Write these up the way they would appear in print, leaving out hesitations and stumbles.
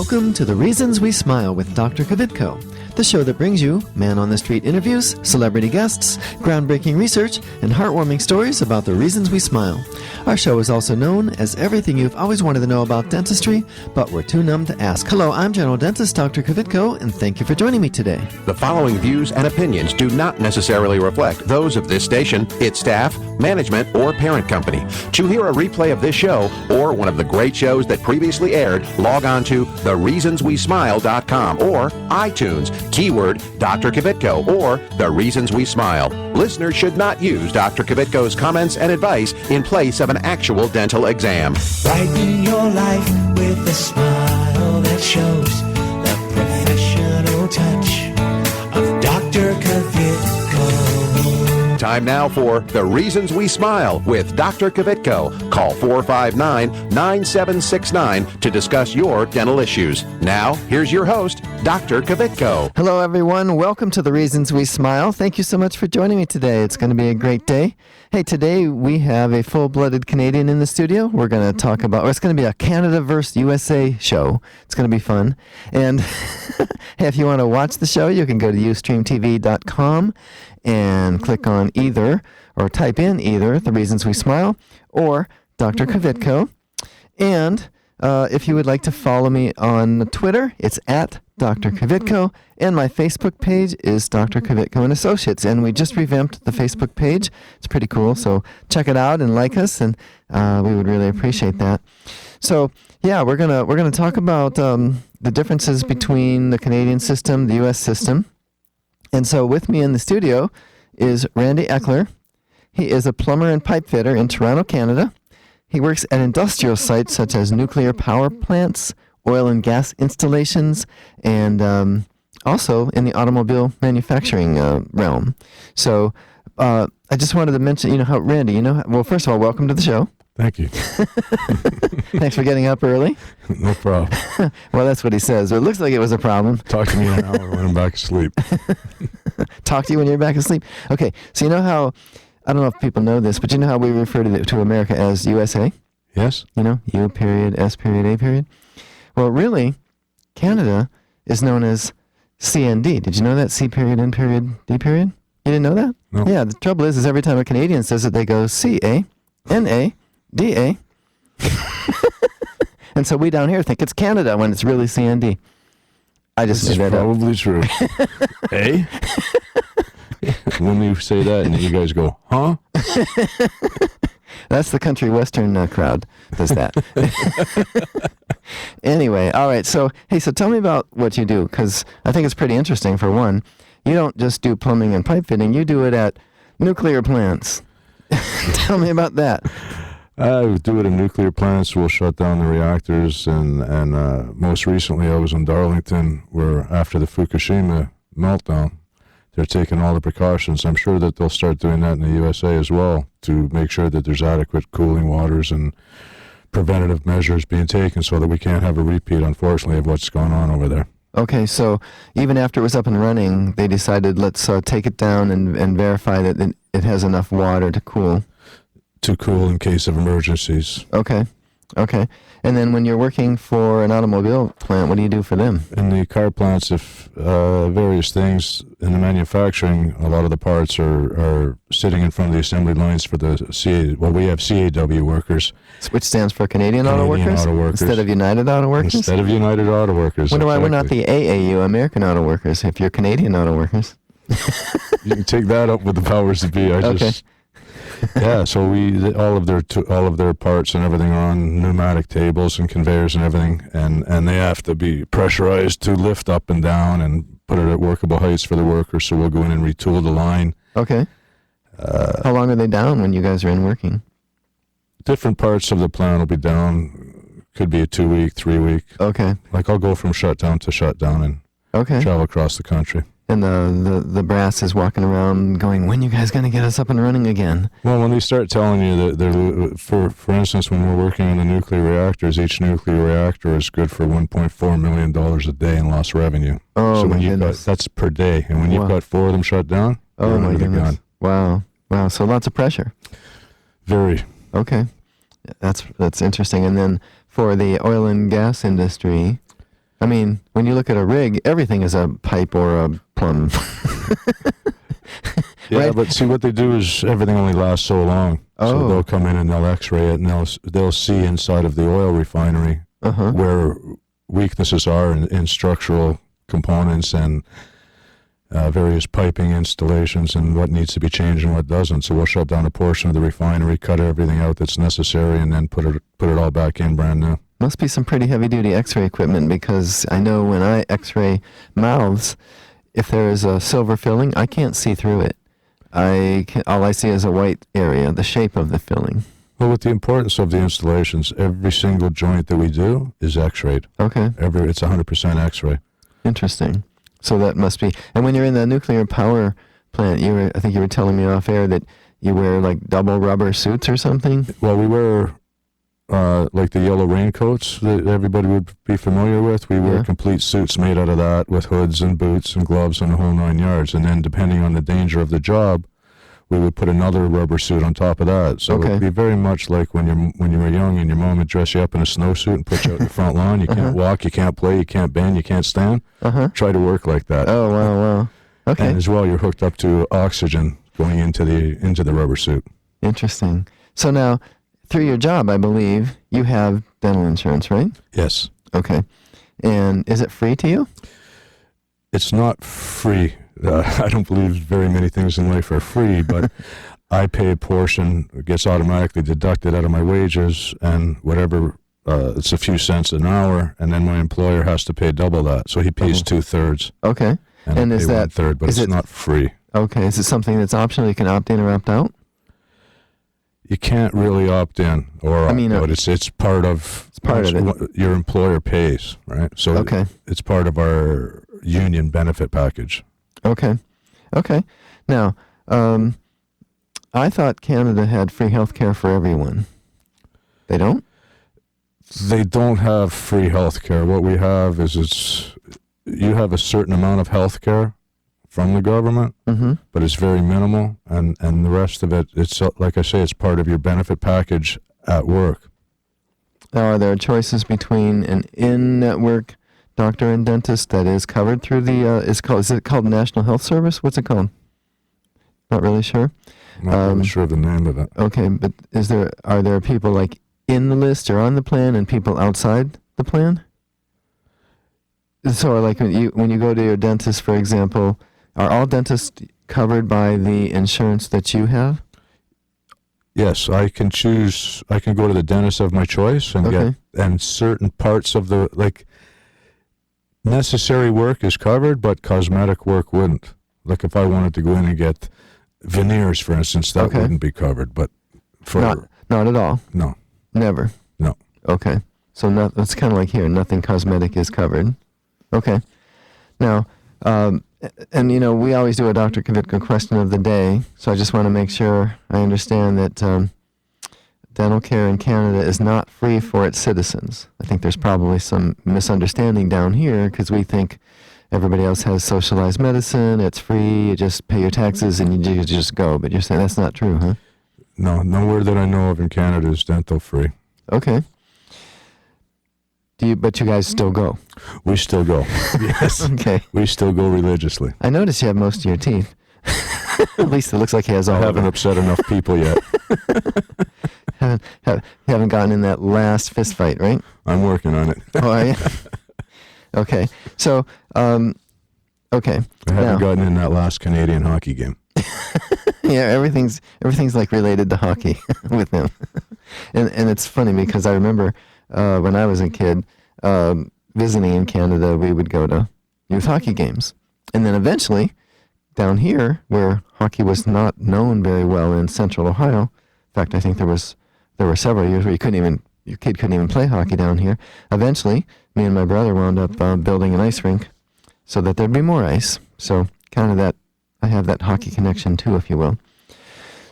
Welcome to The Reasons We Smile with Dr. Kvitko, the show that brings you man-on-the-street interviews, celebrity guests, groundbreaking research, and heartwarming stories about the reasons we smile. Our show is also known as everything you've always wanted to know about dentistry, but were too numb to ask. Hello, I'm General Dentist Dr. Kvitko, and thank you for joining me today. The following views and opinions do not necessarily reflect those of this station, its staff, management, or parent company. To hear a replay of this show or one of the great shows that previously aired, log on to thereasonswesmile.com or iTunes, keyword Dr. Kvitko or The Reasons We Smile. Listeners should not use Dr. Kvitko's comments and advice in place of an actual dental exam. Brighten your life with a smile that shows the professional touch of Dr. Kvitko. Time now for The Reasons We Smile with Dr. Kvitko. Call 459-9769 to discuss your dental issues. Now, here's your host, Dr. Kvitko. Hello, everyone. Welcome to The Reasons We Smile. Thank you so much for joining me today. It's going to be a great day. Hey, today we have a full-blooded Canadian in the studio. We're going to talk about, it's going to be a Canada versus USA show. It's going to be fun. And hey, if you want to watch the show, you can go to ustreamtv.com and click on either, or type in either, The Reasons We Smile, or Dr. Kvitko. And if you would like to follow me on Twitter, it's at Dr. Kvitko, and my Facebook page is Dr. Kvitko and Associates. And we just revamped the Facebook page. It's pretty cool, so check it out and like us, and we would really appreciate that. So yeah, we're gonna talk about the differences between the Canadian system, the U.S. system. And so with me in the studio is Randy Eckler. He is a plumber and pipe fitter in Toronto, Canada. He works at industrial sites such as nuclear power plants, oil and gas installations, and also in the automobile manufacturing realm. So I just wanted to mention, Randy, well, first of all, welcome to the show. Thank you. Thanks for getting up early. No problem. Well, that's what he says. It looks like it was a problem. Talk to me in an hour when I'm back asleep. Talk to you when you're back asleep. Okay, so you know how, I don't know if people know this, but you know how we refer to America as USA? Yes. U period, S period, A period? Well, really, Canada is known as CND. Did you know that? C period, N period, D period? You didn't know that? No. Yeah, the trouble is every time a Canadian says it, they go C-A-N-A-D-A. And so we down here think it's Canada when it's really CND. I just made that up. Probably true. Eh? When you say that and you guys go, huh? That's the country western crowd does that. Anyway, all right. So, hey, tell me about what you do, because I think it's pretty interesting. For one, you don't just do plumbing and pipe fitting. You do it at nuclear plants. Tell me about that. I do it in nuclear plants. We'll shut down the reactors. And most recently, I was in Darlington, where after the Fukushima meltdown, they're taking all the precautions. I'm sure that they'll start doing that in the USA as well to make sure that there's adequate cooling waters and preventative measures being taken so that we can't have a repeat, unfortunately, of what's going on over there. Okay, so even after it was up and running, they decided let's take it down and verify that it has enough water to cool. To cool in case of emergencies. Okay. And then when you're working for an automobile plant, what do you do for them? In the car plants, if various things in the manufacturing, a lot of the parts are sitting in front of the assembly lines for the we have CAW workers. Which stands for Canadian Auto Workers? Instead of United Auto Workers? Instead of United Auto Workers. Wonder why we're not the AAU, American Auto Workers, if you're Canadian Auto Workers. You can take that up with the powers that be. Yeah, so all of their parts and everything are on pneumatic tables and conveyors and everything, and they have to be pressurized to lift up and down and put it at workable heights for the workers. So we'll go in and retool the line. Okay. How long are they down when you guys are in working? Different parts of the plant will be down. Could be a 2-week, 3-week. Okay. Like I'll go from shutdown to shutdown and travel across the country. And the brass is walking around going, when you guys going to get us up and running again? Well, when they start telling you that for instance, when we're working on the nuclear reactors, each nuclear reactor is good for $1.4 million a day in lost revenue. Oh, so my goodness. That's per day. And when you've got 4 of them shut down, oh my goodness. Wow. So lots of pressure. Very. Okay. That's interesting. And then for the oil and gas industry, I mean, when you look at a rig, everything is a pipe or a plumb. Yeah, Right. but see what they do is everything only lasts so long. Oh. So they'll come in and they'll X-ray it, and they'll see inside of the oil refinery Uh-huh. where weaknesses are in structural components and various piping installations and what needs to be changed and what doesn't. So we'll shut down a portion of the refinery, cut everything out that's necessary, and then put it all back in brand new. Must be some pretty heavy-duty X-ray equipment, because I know when I X-ray mouths, if there is a silver filling, I can't see through it. All I see is a white area, the shape of the filling. Well, with the importance of the installations, every single joint that we do is X-rayed. Okay, It's 100% X-ray. interesting. So that must be. And when you're in the nuclear power plant, I think you were telling me off air that you wear like double rubber suits or something. Well, we wear like the yellow raincoats that everybody would be familiar with. We wear Yeah. complete suits made out of that with hoods and boots and gloves and the whole 9 yards. And then depending on the danger of the job, we would put another rubber suit on top of that. So Okay. it'd be very much like when you were young and your mom would dress you up in a snowsuit and put you out in the front lawn. You can't walk, you can't play, you can't bend, you can't stand. Uh-huh. Try to work like that. Oh, wow. Okay, And as well, you're hooked up to oxygen going into the rubber suit. interesting. So now, through your job, I believe, you have dental insurance, right? Yes. Okay. And is it free to you? It's not free. I don't believe very many things in life are free, but I pay a portion, it gets automatically deducted out of my wages, and whatever, it's a few cents an hour, and then my employer has to pay double that. So he pays 2/3, Okay. and And I is pay that- 1/3, but is it's it- not free. Okay. Is it something that's optional? You can opt in or opt out? You can't really opt in or I opt mean, out. It's part of part of it. what your employer pays, right? So Okay. it's part of our union benefit package. Okay. Now, I thought Canada had free health care for everyone. They don't? They don't have free health care. What we have is you have a certain amount of health care from the government, Mm-hmm. but it's very minimal, and the rest of it, it's like I say, it's part of your benefit package at work. Are there choices between an in-network doctor and dentist that is covered through the, is it called National Health Service? What's it called? Not really sure. I'm not really sure of the name of it. Okay, but are there people like in the list or on the plan and people outside the plan? So like when you go to your dentist, for example, are all dentists covered by the insurance that you have? Yes, I can choose. I can go to the dentist of my choice and Okay. and certain parts of the necessary work is covered, but cosmetic work wouldn't. Like if I wanted to go in and get veneers, for instance, that Okay. wouldn't be covered. But for Not at all. no, Never. no. Okay. So it's kind of like here, nothing cosmetic is covered. Okay. Now, and we always do a Dr. Kvitka question of the day, so I just want to make sure I understand that dental care in Canada is not free for its citizens. I think there's probably some misunderstanding down here because we think everybody else has socialized medicine, it's free, you just pay your taxes and you just go. But you're saying that's not true, huh? No, nowhere that I know of in Canada is dental free. Okay. But you guys still go? We still go. Yes, Okay. we still go religiously. I noticed you have most of your teeth. At least it looks like he has all I of haven't them. upset enough people yet. Haven't gotten in that last fist fight, right? I'm working on it. Oh, are you? Okay. So, okay. I haven't Now- gotten in that last Canadian hockey game. Yeah, everything's like related to hockey with him. And it's funny because I remember when I was a kid visiting in Canada, we would go to youth hockey games. And then eventually, down here, where hockey was not known very well in Central Ohio, in fact, I think there were several years where your kid couldn't even play hockey down here. Eventually, me and my brother wound up building an ice rink so that there'd be more ice. So kind of that, I have that hockey connection too, if you will.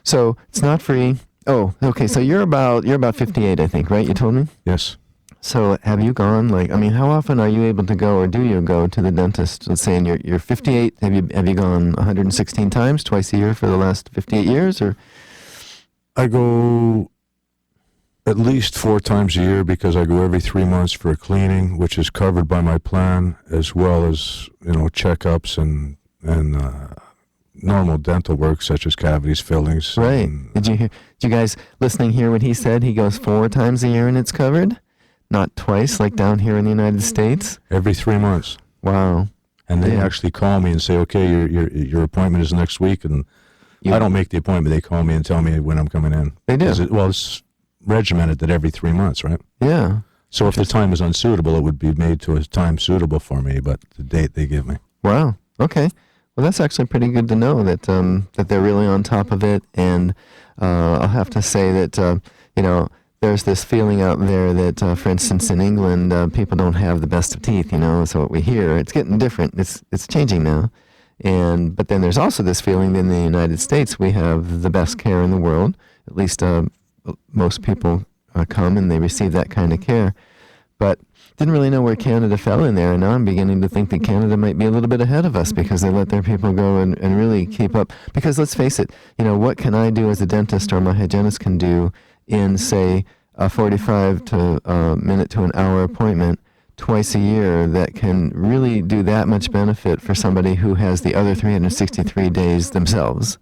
So it's not free. Oh, okay. So you're about 58, I think, right? You told me. Yes. So have you gone, how often are you able to go, or do you go to the dentist? Let's say you're 58. Have you gone 116 times, twice a year for the last 58 years, or? I go at least 4 times a year because I go every 3 months for a cleaning, which is covered by my plan, as well as checkups and normal dental work such as cavities, fillings. Right. Did you guys listening hear what he said? He goes 4 times a year and it's covered, not twice like down here in the United States. Every 3 months. Wow. And they actually call me and say, okay, your appointment is next week, and I don't make the appointment. They call me and tell me when I'm coming in. They do. It's regimented that every 3 months, right? Yeah. So if the time is unsuitable, it would be made to a time suitable for me, but the date they give me. Wow. Okay. Well, that's actually pretty good to know that that they're really on top of it. And I'll have to say that there's this feeling out there that, for instance, in England, people don't have the best of teeth. So what we hear, it's getting different. It's changing now. But then there's also this feeling that in the United States we have the best care in the world. At least most people come and they receive that kind of care. But didn't really know where Canada fell in there, and now I'm beginning to think that Canada might be a little bit ahead of us because they let their people go and really keep up. Because let's face it, what can I do as a dentist or my hygienist can do in, say, a 45 minute to an hour appointment twice a year that can really do that much benefit for somebody who has the other 363 days themselves?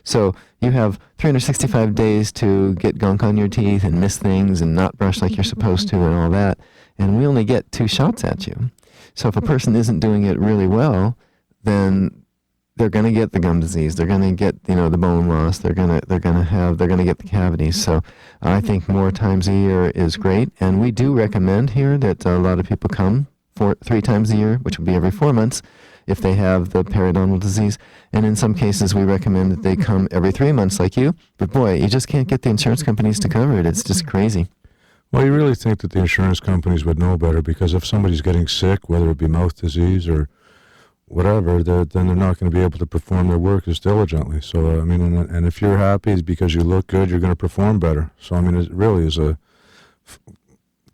So you have 365 days to get gunk on your teeth and miss things and not brush like you're supposed to and all that. And we only get 2 shots at you. So if a person isn't doing it really well, then they're going to get the gum disease. They're going to get, the bone loss. They're going to get the cavities. So I think more times a year is great. And we do recommend here that a lot of people come 3 times a year, which would be every 4 months, if they have the periodontal disease. And in some cases, we recommend that they come every 3 months like you. But boy, you just can't get the insurance companies to cover it. It's just crazy. Well, you really think that the insurance companies would know better, because if somebody's getting sick, whether it be mouth disease or whatever, then they're not going to be able to perform their work as diligently. So, and if you're happy because you look good, you're going to perform better. So, it really is a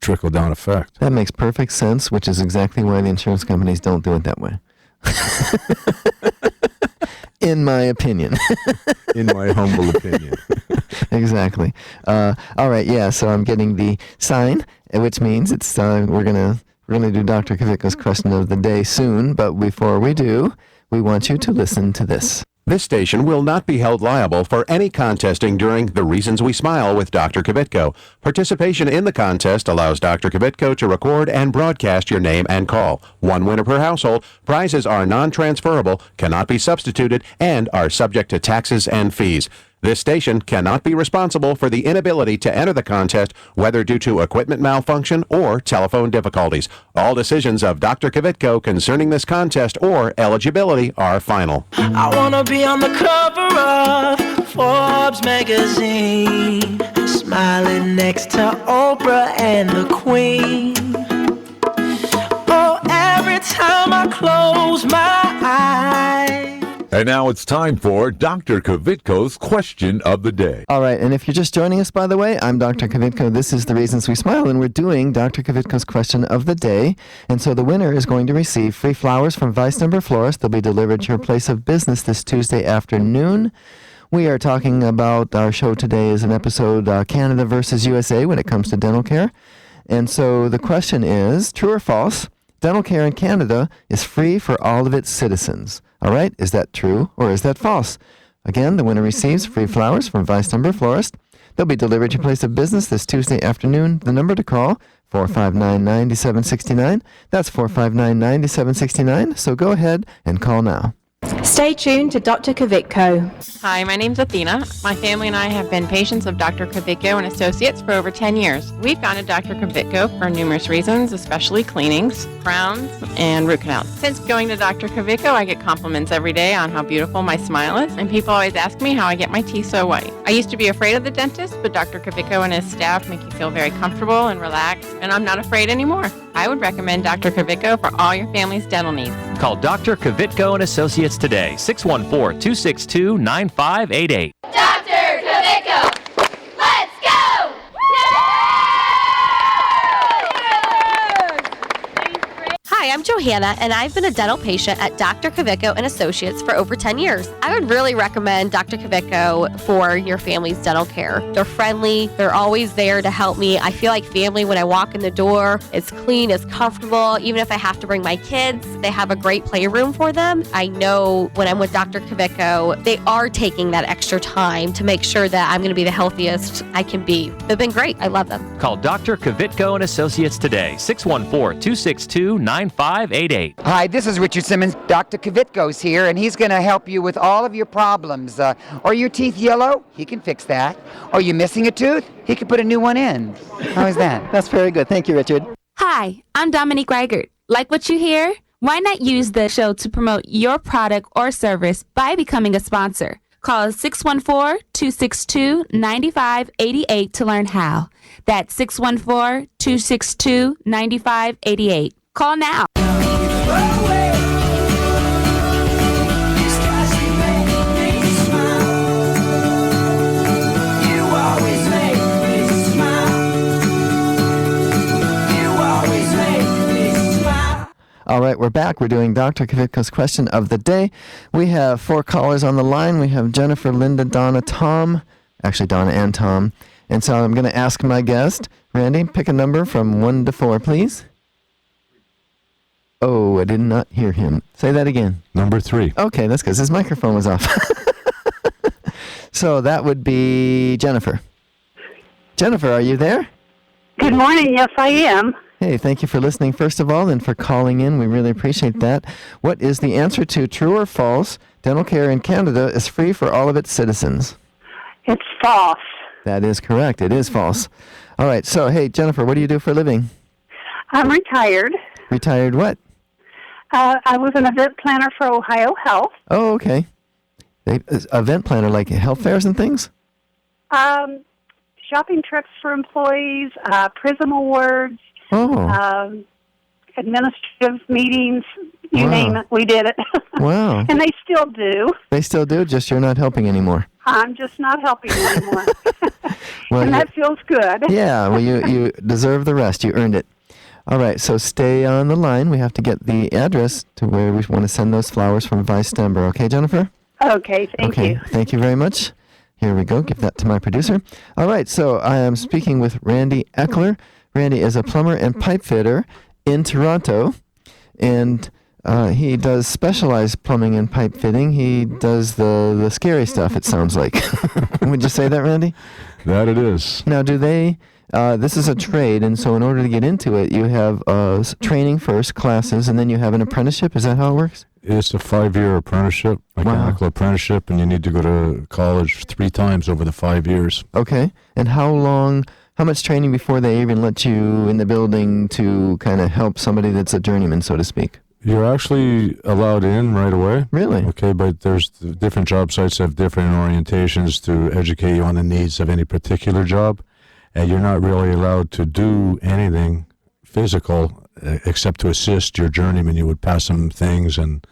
trickle-down effect. That makes perfect sense, which is exactly why the insurance companies don't do it that way. In my opinion. In my humble opinion. Exactly. All right. Yeah. So I'm getting the sign, which means it's we're gonna do Dr. Kvitko's question of the day soon. But before we do, we want you to listen to this. This station will not be held liable for any contesting during The Reasons We Smile with Dr. Kvitko. Participation in the contest allows Dr. Kvitko to record and broadcast your name and call. 1 winner per household. Prizes are non-transferable, cannot be substituted, and are subject to taxes and fees. This station cannot be responsible for the inability to enter the contest, whether due to equipment malfunction or telephone difficulties. All decisions of Dr. Kvitko concerning this contest or eligibility are final. I wanna be on the cover of Forbes magazine, smiling next to Oprah and the Queen. Oh, every time I close my eyes. And now it's time for Dr. Kvitko's question of the day. All right, and if you're just joining us, by the way, I'm Dr. Kvitko. This is The Reasons We Smile, and we're doing Dr. Kvitko's question of the day. And so the winner is going to receive free flowers from Weisnumber Florist. They'll be delivered to your place of business this Tuesday afternoon. We are talking about, our show today is an episode, Canada versus USA when it comes to dental care. And so the question is, true or false, dental care in Canada is free for all of its citizens. All right, is that true or is that false? Again, the winner receives free flowers from Weisnumber Florist. They'll be delivered to your place of business this Tuesday afternoon. The number to call, 459-9769. That's 459-9769. So go ahead and call now. Stay tuned to Dr. Kvitko. Hi, my name's Athena. My family and I have been patients of Dr. Kvitko and Associates for over 10 years. We founded Dr. Kvitko for numerous reasons, especially cleanings, crowns, and root canals. Since going to Dr. Kvitko, I get compliments every day on how beautiful my smile is, and people always ask me how I get my teeth so white. I used to be afraid of the dentist, but Dr. Kvitko and his staff make you feel very comfortable and relaxed, and I'm not afraid anymore. I would recommend Dr. Kvitko for all your family's dental needs. Call Dr. Kvitko and Associates today, 614-262-9588. Dr. Kvitko, let's go! Hi, I'm Johanna, and I've been a dental patient at Dr. Kavicko and Associates for over 10 years. I would really recommend Dr. Kavicko for your family's dental care. They're friendly. They're always there to help me. I feel like family when I walk in the door. It's clean, it's comfortable. Even if I have to bring my kids, they have a great playroom for them. I know when I'm with Dr. Kavicko, they are taking that extra time to make sure that I'm going to be the healthiest I can be. They've been great. I love them. Call Dr. Kavitko and Associates today, 614-262-9588. Hi, this is Richard Simmons. Dr. Kavitko's here, and he's going to help you with all of your problems. Are your teeth yellow? He can fix that. Are you missing a tooth? He can put a new one in. How is that? That's very good. Thank you, Richard. Hi, I'm Dominique Reichert. Like what you hear? Why not use the show to promote your product or service by becoming a sponsor? Call 614-262-9588 to learn how. That's 614-262-9588. Call now. All right, we're back. We're doing Dr. Kavitko's question of the day. We have 4 callers on the line. We have Jennifer, Linda, Donna, Tom. Actually, Donna and Tom. And so I'm going to ask my guest, Randy, pick a number from 1 to 4, please. Oh, I did not hear him. Say that again. Number 3. Okay, that's because his microphone was off. So that would be Jennifer. Jennifer, are you there? Good morning. Yes, I am. Hey, thank you for listening, first of all, and for calling in. We really appreciate that. What is the answer to true or false? Dental care in Canada is free for all of its citizens. It's false. That is correct. It is false. All right. So, hey, Jennifer, what do you do for a living? I'm retired. Retired what? I was an event planner for Ohio Health. Oh, okay. Event planner, like health fairs and things? Shopping trips for employees, Prism Awards, administrative meetings, you name it, we did it. Wow. And they still do. They still do, just you're not helping anymore. I'm just not helping anymore. Well, and that feels good. Yeah, well, you deserve the rest. You earned it. All right, so stay on the line. We have to get the address to where we want to send those flowers from Vice Denver. Okay, Jennifer? Okay, thank you. Thank you very much. Here we go. Give that to my producer. All right, so I am speaking with Randy Eckler. Randy is a plumber and pipe fitter in Toronto, and he does specialized plumbing and pipe fitting. He does the scary stuff, it sounds like. Would you say that, Randy? That it is. Now, do they... this is a trade, and so in order to get into it, you have training first, classes, and then you have an apprenticeship. Is that how it works? It's a 5-year apprenticeship, mechanical apprenticeship, and you need to go to college 3 times over the 5 years. Okay. And how much training before they even let you in the building to kind of help somebody that's a journeyman, so to speak? You're actually allowed in right away. Really? Okay, but there's different job sites have different orientations to educate you on the needs of any particular job. And you're not really allowed to do anything physical except to assist your journeyman. You would pass them things, and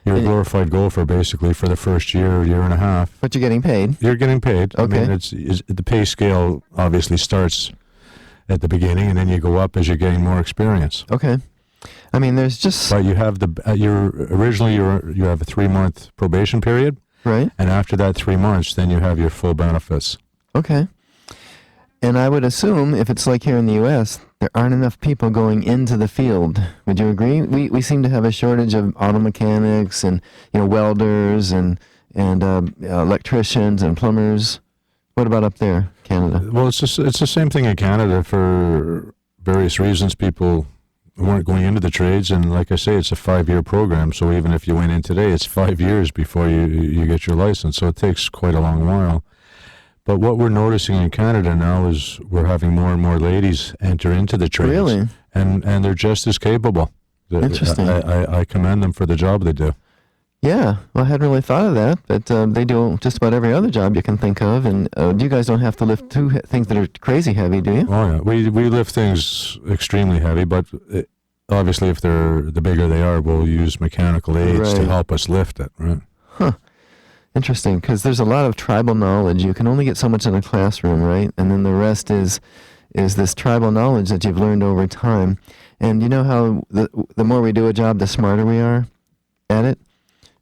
you're a glorified golfer basically for the first year and a half. But you're getting paid? You're getting paid. Okay. I mean, the pay scale obviously starts at the beginning, and then you go up as you're getting more experience. Okay. I mean, there's just... But you have you have a 3-month probation period. Right. And after that 3 months, then you have your full benefits. Okay. And I would assume, if it's like here in the U.S., there aren't enough people going into the field. Would you agree? We seem to have a shortage of auto mechanics and welders and electricians and plumbers. What about up there, Canada? Well, it's the same thing in Canada for various reasons. People weren't going into the trades, and like I say, it's a 5-year program. So even if you went in today, it's 5 years before you get your license. So it takes quite a long while. But what we're noticing in Canada now is we're having more and more ladies enter into the trades. Really? And they're just as capable. Interesting. I commend them for the job they do. Yeah, well, I hadn't really thought of that, but they do just about every other job you can think of. And you guys don't have to lift things that are crazy heavy, do you? Oh, yeah. We lift things extremely heavy, but obviously if the bigger they are, we'll use mechanical aids to help us lift it, right? Huh. Interesting, because there's a lot of tribal knowledge. You can only get so much in a classroom, right? And then the rest is this tribal knowledge that you've learned over time. And you know how the more we do a job, the smarter we are at it?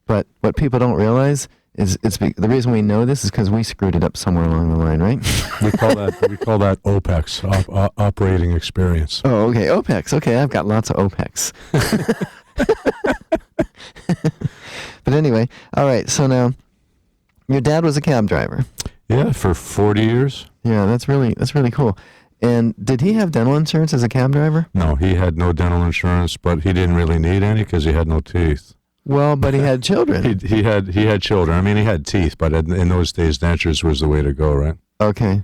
But what people don't realize is the reason we know this is because we screwed it up somewhere along the line, right? We call that OPEX, operating experience. Oh, okay, OPEX. Okay, I've got lots of OPEX. But anyway, all right. So now, your dad was a cab driver. Yeah, for 40 years. Yeah, that's really cool. And did he have dental insurance as a cab driver? No, he had no dental insurance, but he didn't really need any because he had no teeth. Well, but he had children. he had children. I mean, he had teeth, but in those days, dentures was the way to go, right? Okay.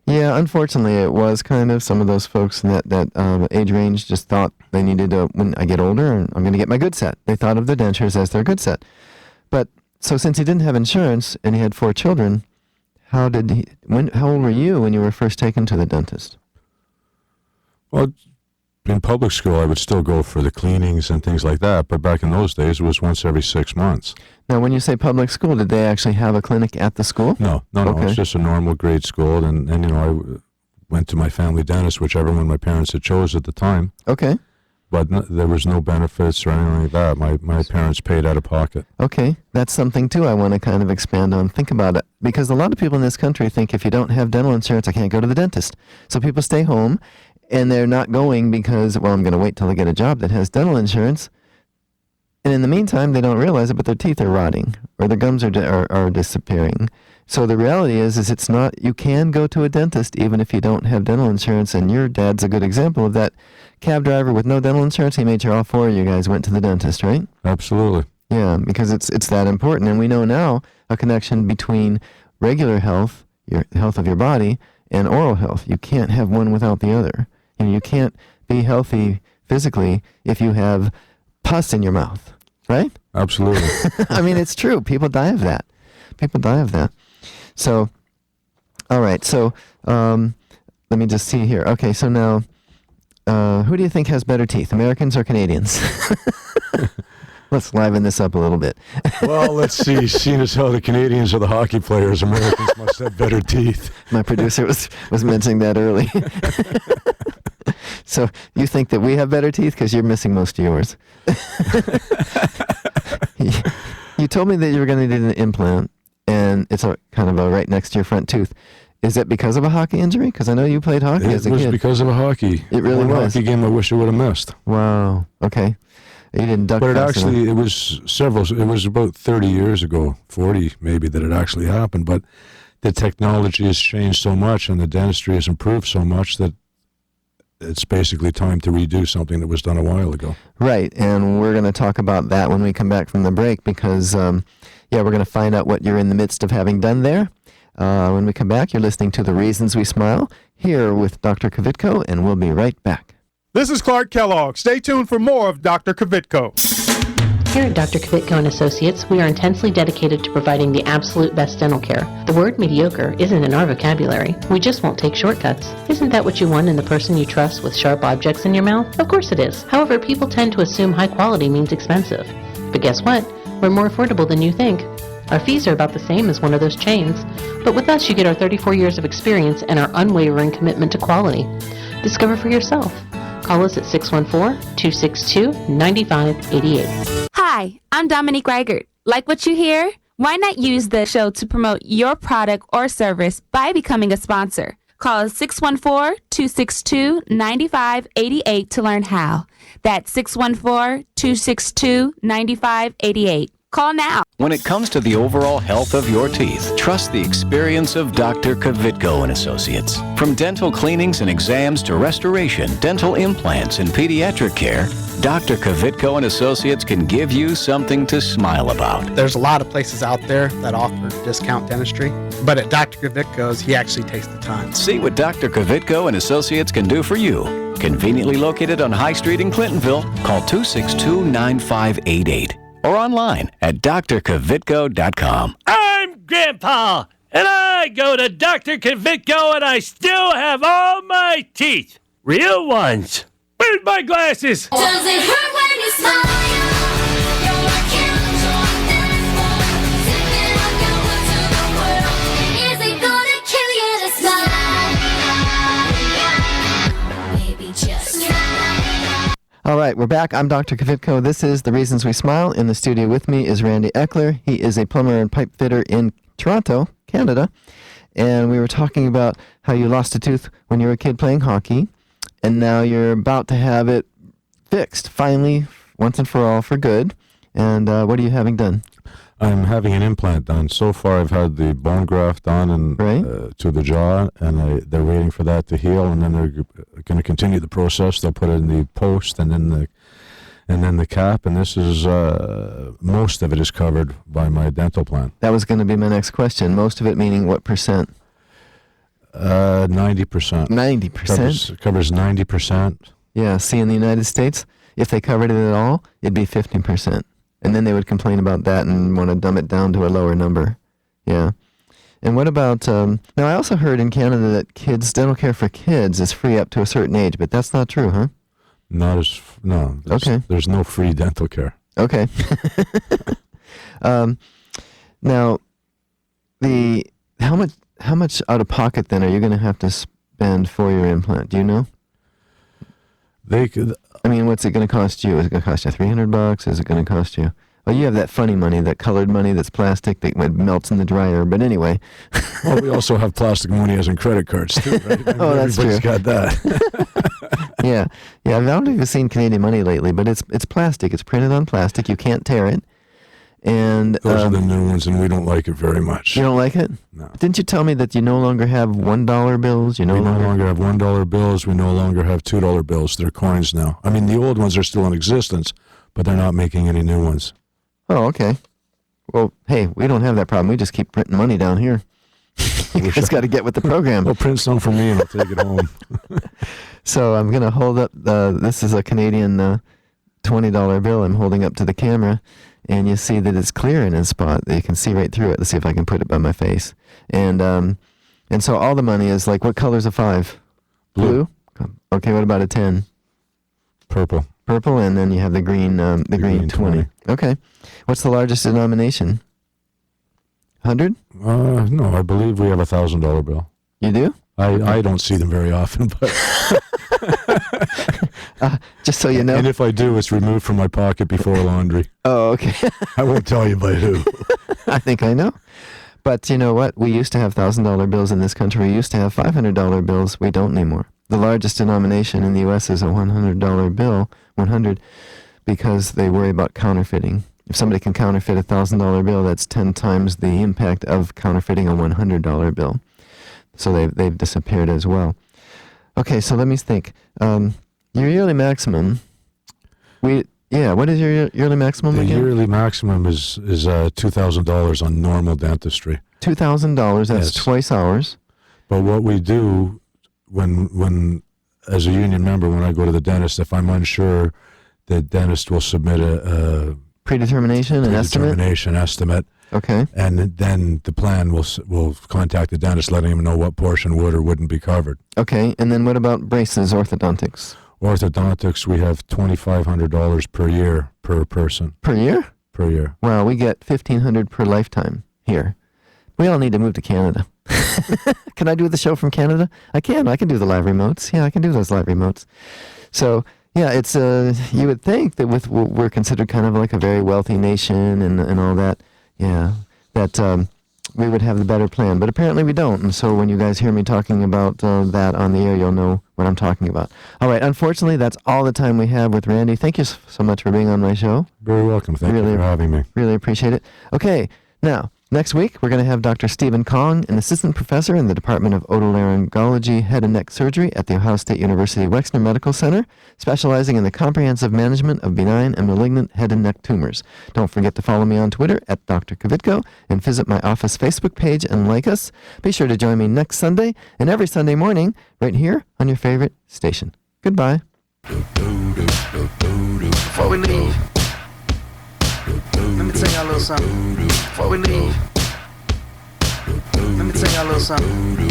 Yeah, unfortunately, it was kind of some of those folks in that age range just thought they needed to, when I get older, and I'm going to get my good set. They thought of the dentures as their good set. But, so since he didn't have insurance and he had 4 children, how old were you when you were first taken to the dentist? Well, in public school, I would still go for the cleanings and things like that, but back in those days, it was once every 6 months. Now, when you say public school, did they actually have a clinic at the school? No, Okay. It's just a normal grade school, and you know, I went to my family dentist, whichever one my parents had chose at the time. Okay. But there was no benefits or anything like that. My parents paid out of pocket. Okay, that's something too I want to kind of expand on. Think about it, because a lot of people in this country think if you don't have dental insurance, I can't go to the dentist. So people stay home, and they're not going because, well, I'm going to wait till I get a job that has dental insurance. And in the meantime, they don't realize it, but their teeth are rotting or their gums are disappearing. So the reality is it's not, you can go to a dentist even if you don't have dental insurance, and your dad's a good example of that. Cab driver with no dental insurance, he made sure all 4 of you guys went to the dentist, right? Absolutely. Yeah, because it's that important. And we know now a connection between regular health, your health of your body, and oral health. You can't have one without the other. You can't be healthy physically if you have pus in your mouth, right? Absolutely. I mean, it's true. People die of that. So, all right. So, let me just see here. Okay, so now, who do you think has better teeth, Americans or Canadians? Let's liven this up a little bit. Well, let's see. Seeing as how the Canadians are the hockey players, Americans must have better teeth. My producer was mentioning that early. So you think that we have better teeth because you're missing most of yours. You told me that you were going to do an implant, and it's kind of right next to your front tooth. Is it because of a hockey injury? Because I know you played hockey as a kid. It was because of a hockey. It really was. Hockey game I wish I would have missed. Wow. Okay. You didn't duck. But it was about 30 years ago, 40 maybe, that it actually happened. But the technology has changed so much and the dentistry has improved so much that it's basically time to redo something that was done a while ago. Right, and we're going to talk about that when we come back from the break because, we're going to find out what you're in the midst of having done there. When we come back, you're listening to The Reasons We Smile here with Dr. Kvitko, and we'll be right back. This is Clark Kellogg. Stay tuned for more of Dr. Kvitko. Here at Dr. Kvitko and Associates, we are intensely dedicated to providing the absolute best dental care. The word mediocre isn't in our vocabulary. We just won't take shortcuts. Isn't that what you want in the person you trust with sharp objects in your mouth? Of course it is. However, people tend to assume high quality means expensive. But guess what? We're more affordable than you think. Our fees are about the same as one of those chains, but with us you get our 34 years of experience and our unwavering commitment to quality. Discover for yourself. Call us at 614-262-9588. Hi, I'm Dominique Reichert. Like what you hear? Why not use the show to promote your product or service by becoming a sponsor? Call us 614-262-9588 to learn how. That's 614-262-9588. Call now. When it comes to the overall health of your teeth, trust the experience of Dr. Kvitko and Associates. From dental cleanings and exams to restoration, dental implants, and pediatric care, Dr. Kvitko and Associates can give you something to smile about. There's a lot of places out there that offer discount dentistry, but at Dr. Kvitko's, he actually takes the time. See what Dr. Kvitko and Associates can do for you. Conveniently located on High Street in Clintonville, call 262-9588. Or online at drkvitko.com. I'm Grandpa, and I go to Dr. Kvitko, and I still have all my teeth. Real ones. Where's my glasses? Does it hurt when you smile? You're like Tipping up your way to the world. Is it gonna kill you to smile? Maybe just smile. All right, we're back. I'm Dr. Kvitko. This is The Reasons We Smile. In the studio with me is Randy Eckler. He is a plumber and pipe fitter in Toronto, Canada. And we were talking about how you lost a tooth when you were a kid playing hockey, and now you're about to have it fixed, finally, once and for all, for good. And what are you having done? I'm having an implant done. So far, I've had the bone graft on and to the jaw, and they're waiting for that to heal, and then they're going to continue the process. They'll put it in the post and then the cap, and this is most of it is covered by my dental plan. That was going to be my next question. Most of it meaning what percent? 90%. 90%? Covers 90%. Yeah, see, in the United States, if they covered it at all, it'd be 15%. And then they would complain about that and want to dumb it down to a lower number. Yeah. And what about, now I also heard in Canada that dental care for kids is free up to a certain age, but that's not true, huh? No. There's no free dental care. Okay. Now, how much out of pocket then are you going to have to spend for your implant? Do you know? I mean, what's it going to cost you? Is it going to cost you $300? Is it going to cost you? Well, you have that funny money, that colored money that's plastic that melts in the dryer. But anyway. Well, we also have plastic money as in credit cards too, right? Oh, that's true. Everybody's got that. Yeah. I don't know if you've seen Canadian money lately, but it's plastic. It's printed on plastic. You can't tear it. And those are the new ones, and we don't like it very much. You don't like it? No. Didn't you tell me that you no longer have $1 bills? We no longer have $1 bills. We no longer have $2 bills. They're coins now. I mean, the old ones are still in existence, but they're not making any new ones. Oh, okay. Well, hey, we don't have that problem. We just keep printing money down here. You just got to get with the program. Well, print some for me, and I'll take it home. So I'm going to hold up, this is a Canadian $20 bill I'm holding up to the camera, and you see that it's clear in a spot. You can see right through it. Let's see if I can put it by my face. And so all the money is like, what color's a 5? Blue? Okay, what about a 10? Purple. Purple, and then you have the green, green 20. Okay. What's the largest denomination? 100? No, I believe we have a $1,000 bill. You do? I don't see them very often, but just so you know. And if I do, it's removed from my pocket before laundry. Oh, okay. I won't tell you by who. I think I know. But you know what? We used to have $1,000 bills in this country. We used to have $500 bills. We don't anymore. The largest denomination in the U.S. is a $100 bill, 100, because they worry about counterfeiting. If somebody can counterfeit a $1,000 bill, that's 10 times the impact of counterfeiting a $100 bill. So they've disappeared as well. Okay, so let me think. Your yearly maximum. What is your yearly maximum again? The yearly maximum is $2,000 on normal dentistry. $2,000. That's twice ours. But what we do when as a union member, when I go to the dentist, if I'm unsure, the dentist will submit a predetermination estimate. Okay. And then the plan will contact the dentist, letting him know what portion would or wouldn't be covered. Okay. And then what about braces, orthodontics? Orthodontics, we have $2,500 per year per person. Per year? Per year. Wow, we get $1,500 per lifetime here. We all need to move to Canada. Can I do the show from Canada? I can. I can do the live remotes. Yeah, I can do those live remotes. So, yeah, it's you would think that we're considered kind of like a very wealthy nation and all that. Yeah, that we would have the better plan, but apparently we don't. And so when you guys hear me talking about that on the air, you'll know what I'm talking about. All right, unfortunately, that's all the time we have with Randy. Thank you so much for being on my show. Very welcome. Thank you for having me. Really appreciate it. Okay, now, next week, we're going to have Dr. Stephen Kong, an assistant professor in the Department of Otolaryngology, Head and Neck Surgery at The Ohio State University Wexner Medical Center, specializing in the comprehensive management of benign and malignant head and neck tumors. Don't forget to follow me on Twitter at Dr. Kvitko and visit my office Facebook page and like us. Be sure to join me next Sunday and every Sunday morning right here on your favorite station. Goodbye. Before we leave, let me tell y'all a little something. Before we leave, let me tell y'all a little something.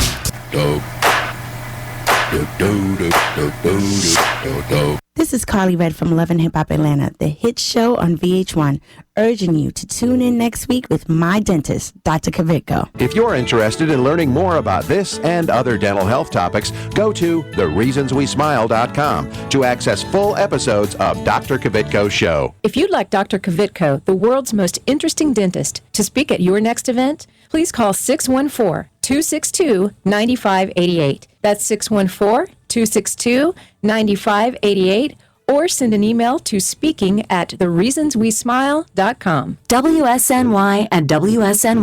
This is Carly Red from Love and Hip Hop Atlanta, the hit show on VH1, urging you to tune in next week with my dentist, Dr. Kavitko. If you're interested in learning more about this and other dental health topics, go to thereasonswesmile.com to access full episodes of Dr. Kavitko's show. If you'd like Dr. Kavitko, the world's most interesting dentist, to speak at your next event, please call 614-262-9588. That's 614-262-9588, or send an email to speaking@thereasonswesmile.com. WSNY and WSNY